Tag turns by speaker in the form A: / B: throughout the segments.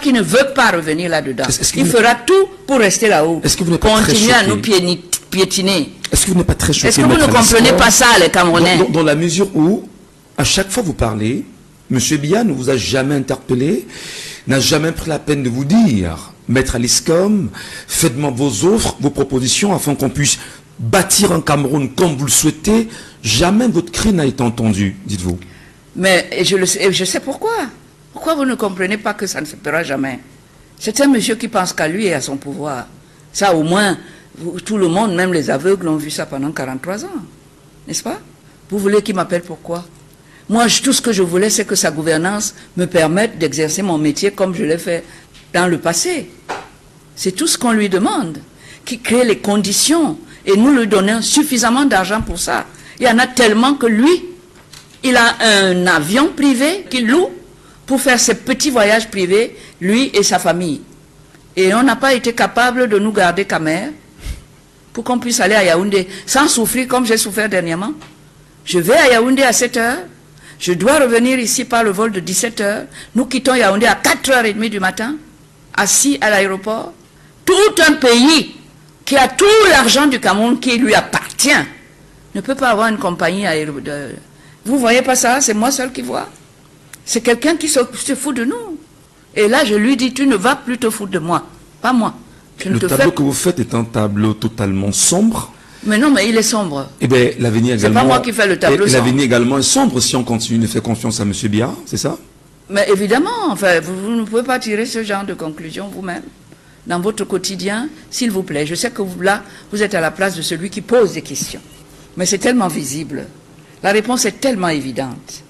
A: qui ne veut pas revenir là-dedans. Il fera tout pour rester là-haut.
B: Est-ce que vous n'êtes pas
A: continuer à nous piétiner.
B: Est-ce que vous n'êtes pas très choqué?
A: Est-ce que vous ne comprenez pas ça, les Camerounais?
B: Dans la mesure où, à chaque fois vous parlez, M. Biya ne vous a jamais interpellé, n'a jamais pris la peine de vous dire, Maître Alice Com, faites-moi vos offres, vos propositions, afin qu'on puisse bâtir un Cameroun comme vous le souhaitez. Jamais votre cri n'a été entendu, dites-vous. Mais
A: je sais pourquoi. Pourquoi vous ne comprenez pas que ça ne se fera jamais? C'est un monsieur qui pense qu'à lui et à son pouvoir. Ça, au moins, tout le monde, même les aveugles, ont vu ça pendant 43 ans. N'est-ce pas? Vous voulez qu'il m'appelle pourquoi? Moi, tout ce que je voulais, c'est que sa gouvernance me permette d'exercer mon métier comme je l'ai fait dans le passé. C'est tout ce qu'on lui demande. Qui crée les conditions. Et nous lui donnons suffisamment d'argent pour ça. Il y en a tellement que lui, il a un avion privé qu'il loue pour faire ses petits voyages privés, lui et sa famille. Et on n'a pas été capable de nous garder qu'à mer pour qu'on puisse aller à Yaoundé sans souffrir comme j'ai souffert dernièrement. Je vais à Yaoundé à 7 heures, je dois revenir ici par le vol de 17 heures. Nous quittons Yaoundé à 4h30 du matin, assis à l'aéroport. Tout un pays qui a tout l'argent du Cameroun qui lui appartient ne peut pas avoir une compagnie aérienne. Vous voyez pas ça? C'est moi seul qui vois. C'est quelqu'un qui se fout de nous. Et là, je lui dis, tu ne vas plus te foutre de moi. Pas moi.
B: Le tableau que vous faites est un tableau totalement sombre.
A: Mais non, mais il est sombre.
B: Eh bien, l'avenir également...
A: C'est pas moi qui fais le tableau sombre.
B: L'avenir également est sombre si on continue de faire confiance à M. Biya, c'est ça?
A: Mais évidemment, enfin, vous ne pouvez pas tirer ce genre de conclusion vous-même. Dans votre quotidien, s'il vous plaît. Je sais que vous, là, vous êtes à la place de celui qui pose des questions. Mais c'est tellement visible. La réponse est tellement évidente.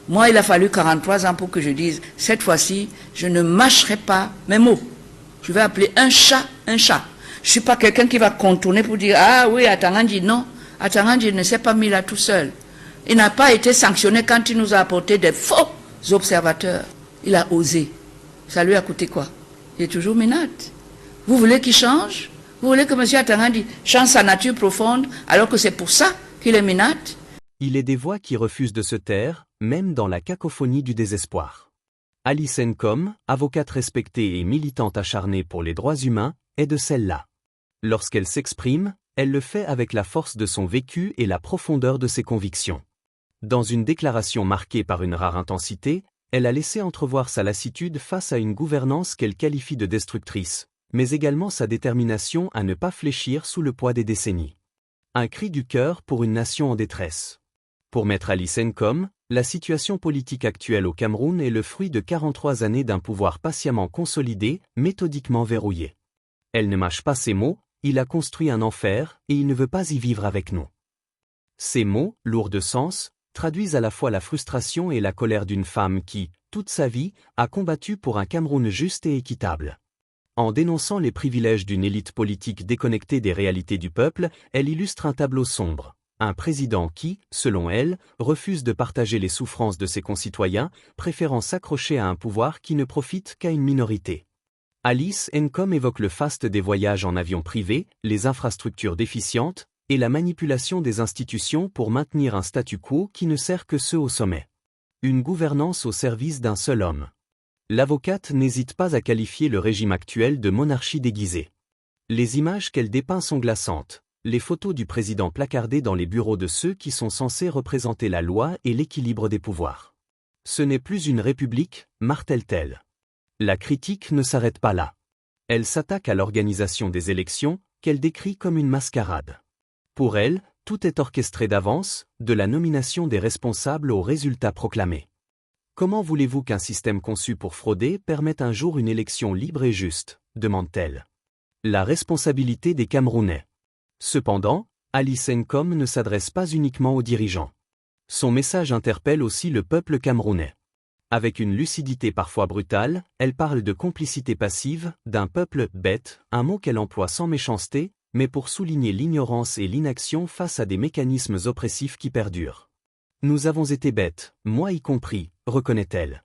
A: Moi, il a fallu 43 ans pour que je dise, cette fois-ci, je ne mâcherai pas mes mots. Je vais appeler un chat un chat. Je ne suis pas quelqu'un qui va contourner pour dire, ah oui, Atangandji, non. Atangandji ne s'est pas mis là tout seul. Il n'a pas été sanctionné quand il nous a apporté des faux observateurs. Il a osé. Ça lui a coûté quoi? Il est toujours minate. Vous voulez qu'il change? Vous voulez que M. Atangandji change sa nature profonde alors que c'est pour ça qu'il est minate?
C: Il est des voix qui refusent de se taire, même dans la cacophonie du désespoir. Alice Com, avocate respectée et militante acharnée pour les droits humains, est de celle-là. Lorsqu'elle s'exprime, elle le fait avec la force de son vécu et la profondeur de ses convictions. Dans une déclaration marquée par une rare intensité, elle a laissé entrevoir sa lassitude face à une gouvernance qu'elle qualifie de destructrice, mais également sa détermination à ne pas fléchir sous le poids des décennies. Un cri du cœur pour une nation en détresse. Pour Maître Alice Com, la situation politique actuelle au Cameroun est le fruit de 43 années d'un pouvoir patiemment consolidé, méthodiquement verrouillé. Elle ne mâche pas ses mots, il a construit un enfer et il ne veut pas y vivre avec nous. Ces mots, lourds de sens, traduisent à la fois la frustration et la colère d'une femme qui, toute sa vie, a combattu pour un Cameroun juste et équitable. En dénonçant les privilèges d'une élite politique déconnectée des réalités du peuple, elle illustre un tableau sombre. Un président qui, selon elle, refuse de partager les souffrances de ses concitoyens, préférant s'accrocher à un pouvoir qui ne profite qu'à une minorité. Alice Com évoque le faste des voyages en avion privé, les infrastructures déficientes, et la manipulation des institutions pour maintenir un statu quo qui ne sert que ceux au sommet. Une gouvernance au service d'un seul homme. L'avocate n'hésite pas à qualifier le régime actuel de monarchie déguisée. Les images qu'elle dépeint sont glaçantes. Les photos du président placardées dans les bureaux de ceux qui sont censés représenter la loi et l'équilibre des pouvoirs. Ce n'est plus une république, martèle-t-elle. La critique ne s'arrête pas là. Elle s'attaque à l'organisation des élections, qu'elle décrit comme une mascarade. Pour elle, tout est orchestré d'avance, de la nomination des responsables aux résultats proclamés. Comment voulez-vous qu'un système conçu pour frauder permette un jour une élection libre et juste, demande-t-elle. La responsabilité des Camerounais. Cependant, Alice Com ne s'adresse pas uniquement aux dirigeants. Son message interpelle aussi le peuple camerounais. Avec une lucidité parfois brutale, elle parle de complicité passive, d'un peuple « bête », un mot qu'elle emploie sans méchanceté, mais pour souligner l'ignorance et l'inaction face à des mécanismes oppressifs qui perdurent. Nous avons été bêtes, moi y compris, reconnaît-elle.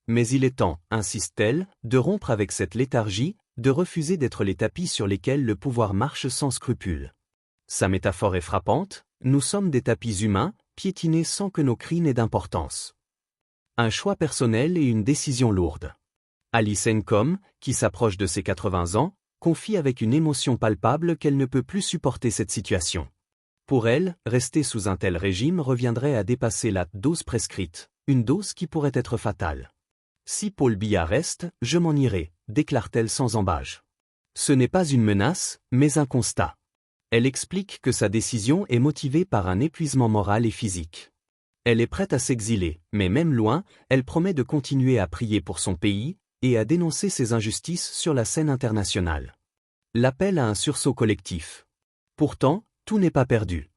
C: Mais il est temps, insiste-t-elle, de rompre avec cette léthargie, de refuser d'être les tapis sur lesquels le pouvoir marche sans scrupule. Sa métaphore est frappante, nous sommes des tapis humains, piétinés sans que nos cris n'aient d'importance. Un choix personnel et une décision lourde. Alice Nkom, qui s'approche de ses 80 ans, confie avec une émotion palpable qu'elle ne peut plus supporter cette situation. Pour elle, rester sous un tel régime reviendrait à dépasser la dose prescrite, une dose qui pourrait être fatale. Si Paul Biya reste, je m'en irai, déclare-t-elle sans ambages. Ce n'est pas une menace, mais un constat. Elle explique que sa décision est motivée par un épuisement moral et physique. Elle est prête à s'exiler, mais même loin, elle promet de continuer à prier pour son pays et à dénoncer ces injustices sur la scène internationale. L'appel à un sursaut collectif. Pourtant, tout n'est pas perdu.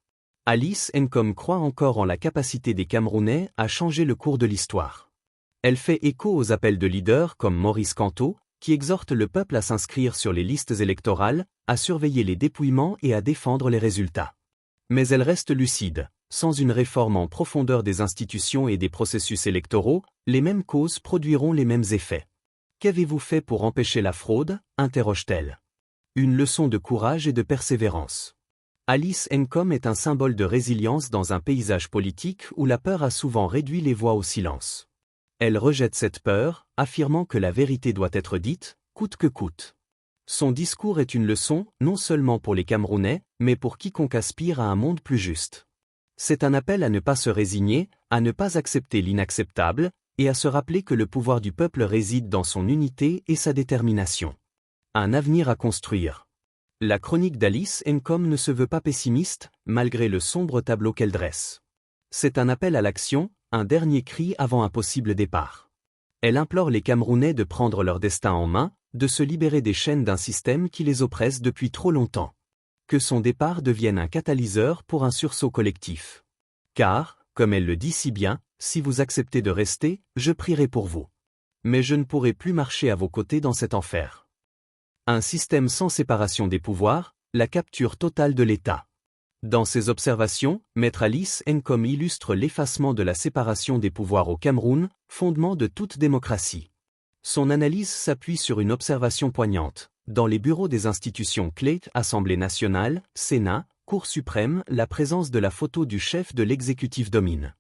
C: Alice Nkom croit encore en la capacité des Camerounais à changer le cours de l'histoire. Elle fait écho aux appels de leaders comme Maurice Kamto, qui exhortent le peuple à s'inscrire sur les listes électorales, à surveiller les dépouillements et à défendre les résultats. Mais elle reste lucide. Sans une réforme en profondeur des institutions et des processus électoraux, les mêmes causes produiront les mêmes effets. Qu'avez-vous fait pour empêcher la fraude ? Interroge-t-elle. Une leçon de courage et de persévérance. Alice Nkom est un symbole de résilience dans un paysage politique où la peur a souvent réduit les voix au silence. Elle rejette cette peur, affirmant que la vérité doit être dite, coûte que coûte. Son discours est une leçon, non seulement pour les Camerounais, mais pour quiconque aspire à un monde plus juste. C'est un appel à ne pas se résigner, à ne pas accepter l'inacceptable, et à se rappeler que le pouvoir du peuple réside dans son unité et sa détermination. Un avenir à construire. La chronique d'Alice Nkom ne se veut pas pessimiste, malgré le sombre tableau qu'elle dresse. C'est un appel à l'action, un dernier cri avant un possible départ. Elle implore les Camerounais de prendre leur destin en main, de se libérer des chaînes d'un système qui les oppresse depuis trop longtemps. Que son départ devienne un catalyseur pour un sursaut collectif. Car, comme elle le dit si bien, si vous acceptez de rester, je prierai pour vous. Mais je ne pourrai plus marcher à vos côtés dans cet enfer. Un système sans séparation des pouvoirs, la capture totale de l'État. Dans ses observations, Maître Alice Nkom illustre l'effacement de la séparation des pouvoirs au Cameroun, fondement de toute démocratie. Son analyse s'appuie sur une observation poignante. Dans les bureaux des institutions clés, Assemblée nationale, Sénat, Cour suprême, la présence de la photo du chef de l'exécutif domine.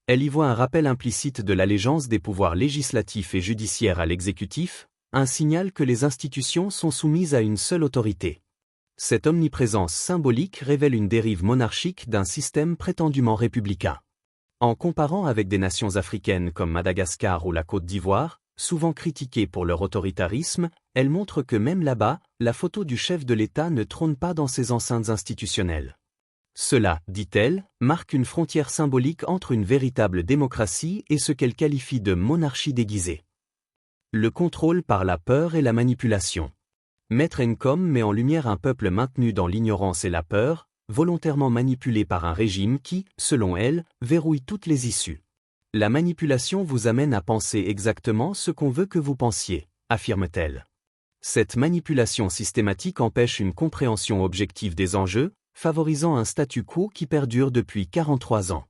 C: Elle y voit un rappel implicite de l'allégeance des pouvoirs législatifs et judiciaires à l'exécutif, un signal que les institutions sont soumises à une seule autorité. Cette omniprésence symbolique révèle une dérive monarchique d'un système prétendument républicain. En comparant avec des nations africaines comme Madagascar ou la Côte d'Ivoire, souvent critiquées pour leur autoritarisme, elle montre que même là-bas, la photo du chef de l'État ne trône pas dans ces enceintes institutionnelles. Cela, dit-elle, marque une frontière symbolique entre une véritable démocratie et ce qu'elle qualifie de monarchie déguisée. Le contrôle par la peur et la manipulation. Maître Nkom met en lumière un peuple maintenu dans l'ignorance et la peur, volontairement manipulé par un régime qui, selon elle, verrouille toutes les issues. La manipulation vous amène à penser exactement ce qu'on veut que vous pensiez, affirme-t-elle. Cette manipulation systématique empêche une compréhension objective des enjeux, favorisant un statu quo qui perdure depuis 43 ans.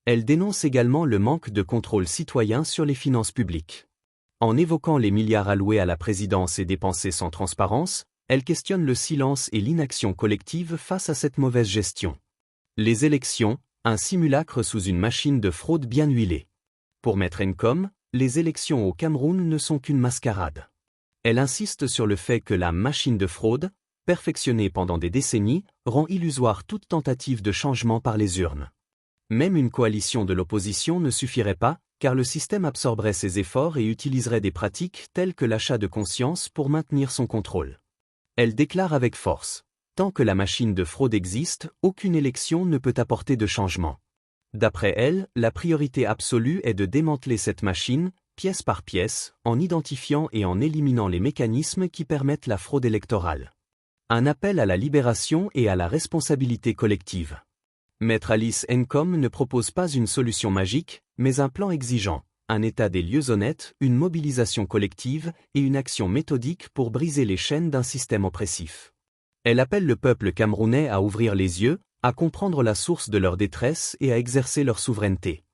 C: Elle dénonce également le manque de contrôle citoyen sur les finances publiques. En évoquant les milliards alloués à la présidence et dépensés sans transparence, elle questionne le silence et l'inaction collective face à cette mauvaise gestion. Les élections, un simulacre sous une machine de fraude bien huilée. Pour Maître Nkom, les élections au Cameroun ne sont qu'une mascarade. Elle insiste sur le fait que la machine de fraude, perfectionnée pendant des décennies, rend illusoire toute tentative de changement par les urnes. Même une coalition de l'opposition ne suffirait pas, car le système absorberait ses efforts et utiliserait des pratiques telles que l'achat de conscience pour maintenir son contrôle. Elle déclare avec force « Tant que la machine de fraude existe, aucune élection ne peut apporter de changement ». D'après elle, la priorité absolue est de démanteler cette machine, pièce par pièce, en identifiant et en éliminant les mécanismes qui permettent la fraude électorale. Un appel à la libération et à la responsabilité collective. Maître Alice Nkom ne propose pas une solution magique, mais un plan exigeant, un état des lieux honnête, une mobilisation collective et une action méthodique pour briser les chaînes d'un système oppressif. Elle appelle le peuple camerounais à ouvrir les yeux, à comprendre la source de leur détresse et à exercer leur souveraineté.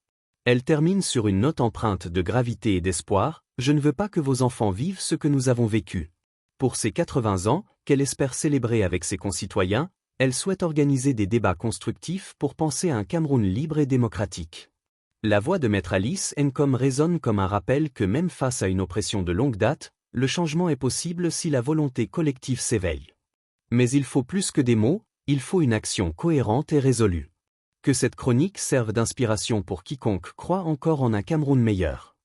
C: Elle termine sur une note empreinte de gravité et d'espoir, « Je ne veux pas que vos enfants vivent ce que nous avons vécu ». Pour ses 80 ans, qu'elle espère célébrer avec ses concitoyens, elle souhaite organiser des débats constructifs pour penser à un Cameroun libre et démocratique. La voix de Maître Alice Ncom résonne comme un rappel que même face à une oppression de longue date, le changement est possible si la volonté collective s'éveille. Mais il faut plus que des mots, il faut une action cohérente et résolue. Que cette chronique serve d'inspiration pour quiconque croit encore en un Cameroun meilleur.